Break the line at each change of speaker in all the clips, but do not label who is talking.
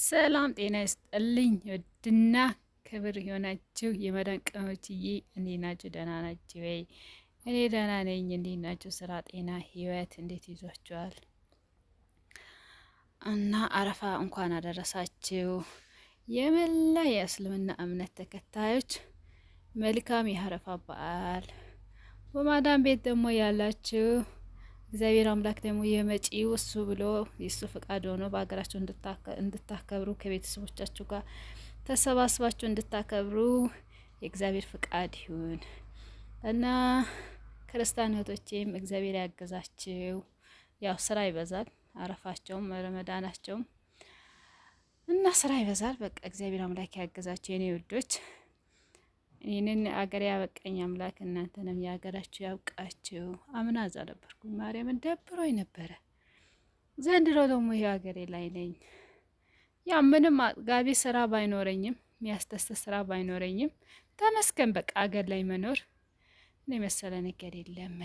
ሰላም ጤና ይስጥልኝ። ውድና ክብር የሆናችሁ የመዳን ቅመሞችዬ እንዴት ናችሁ? ደህና ናችሁ ወይ? እኔ ደህና ነኝ። እንዴት ናችሁ? ስራ፣ ጤና፣ ህይወት እንዴት ይዟችኋል? እና አረፋ እንኳን አደረሳችሁ። የመላ የእስልምና እምነት ተከታዮች መልካም የአረፋ በዓል። በማዳም ቤት ደግሞ ያላችሁ እግዚአብሔር አምላክ ደግሞ የመጪው እሱ ብሎ የእሱ ፍቃድ ሆኖ በሀገራችሁ እንድታከብሩ ከቤተሰቦቻችሁ ጋር ተሰባስባችሁ እንድታከብሩ የእግዚአብሔር ፍቃድ ይሁን እና ክርስቲያን እህቶቼም እግዚአብሔር ያገዛችሁ። ያው ስራ ይበዛል፣ አረፋቸውም ረመዳናቸውም እና ስራ ይበዛል። በቃ እግዚአብሔር አምላክ ያገዛችሁ የኔ ውዶች። ይህንን አገር ያበቀኝ አምላክ እናንተንም የሀገራችሁ ያብቃችሁ። አምና እዛ ነበርኩኝ ማርያምን ደብሮኝ ነበረ። ዘንድሮ ደግሞ ይሄ ሀገሬ ላይ ነኝ። ያ ምንም ጋቢ ስራ ባይኖረኝም የሚያስደስት ስራ ባይኖረኝም ተመስገን በቃ አገር ላይ መኖር እኔ መሰለ ነገር የለም።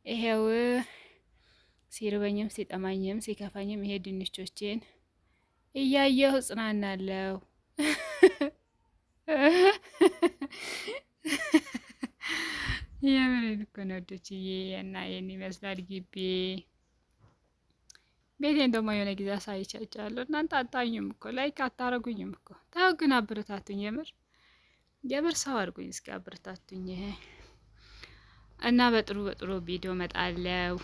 ይሄው ሲርበኝም ሲጠማኝም ሲከፋኝም ይሄ ድንቾቼን እያየሁ ጽናናለሁ። የምሬን እኮ ነው ወዶችዬ። እና ይሄን ይመስላል ግቢ። ቤቴን ደግሞ የሆነ ጊዜ አሳይቻችኋለሁ። እናንተ አታዩኝም እኮ ላይክ አታረጉኝም እኮ። ታው ግን አበረታቱኝ። የምር ሰው አድርጉኝ እስኪ አበረታቱኝ። እና በጥሩ ቪዲዮ መጣለው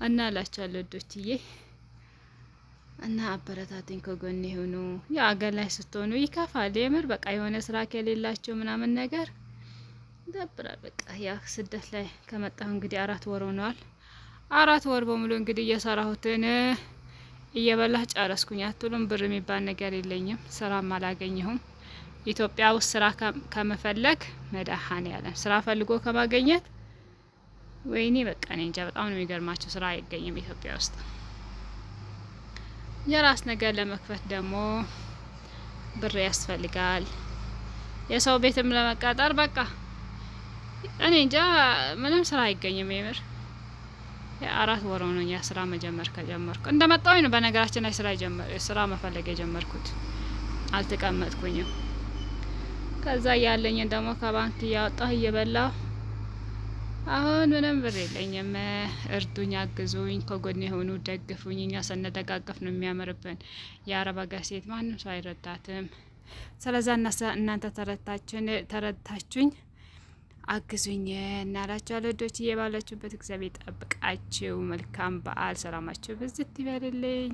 እና እላችኋለሁ ወዶችዬ። እና አበረታቱኝ፣ ከጎኔ ሆኑ። ያ አገር ላይ ስትሆኑ ይከፋል የምር በቃ የሆነ ስራ ከሌላቸው ምናምን ነገር ይደብራል። በቃ ያ ስደት ላይ ከመጣሁ እንግዲህ 4 ወር ሆኗል። 4 ወር በሙሉ እንግዲህ እየሰራሁትን እየበላህ ጨረስኩኝ አትሉም? ብር የሚባል ነገር የለኝም፣ ስራም አላገኘሁም። ኢትዮጵያ ውስጥ ስራ ከመፈለግ መድኃኔዓለም ስራ ፈልጎ ከማገኘት ወይኔ በቃ እኔ እንጃ። በጣም ነው የሚገርማቸው። ስራ አይገኝም ኢትዮጵያ ውስጥ። የራስ ነገር ለመክፈት ደግሞ ብር ያስፈልጋል። የሰው ቤትም ለመቀጠር በቃ እኔ እንጃ ምንም ስራ አይገኝም። የምር 4 ወር ሆኖኛ ስራ መጀመር ከጀመርኩ። እንደመጣሁኝ ነው በነገራችን ላይ ስራ መፈለግ የጀመርኩት። አልተቀመጥኩኝም። ከዛ ያለኝን ደግሞ ከባንክ እያወጣሁ እየበላሁ አሁን ምንም ብር የለኝም። እርዱኝ፣ አግዙኝ፣ ከጎኔ የሆኑ ደግፉኝ። እኛ ስንደጋገፍ ነው የሚያምርብን። የአረብ ሀገር ሴት ማንም ሰው አይረዳትም። ስለዛ እናንተ ተረድታችሁኝ አግዙኝ እናላችኋለሁ። ልጆች እየባላችሁበት እግዚአብሔር ጠብቃችሁ። መልካም በዓል። ሰላማችሁ ብዝት ይበልልኝ።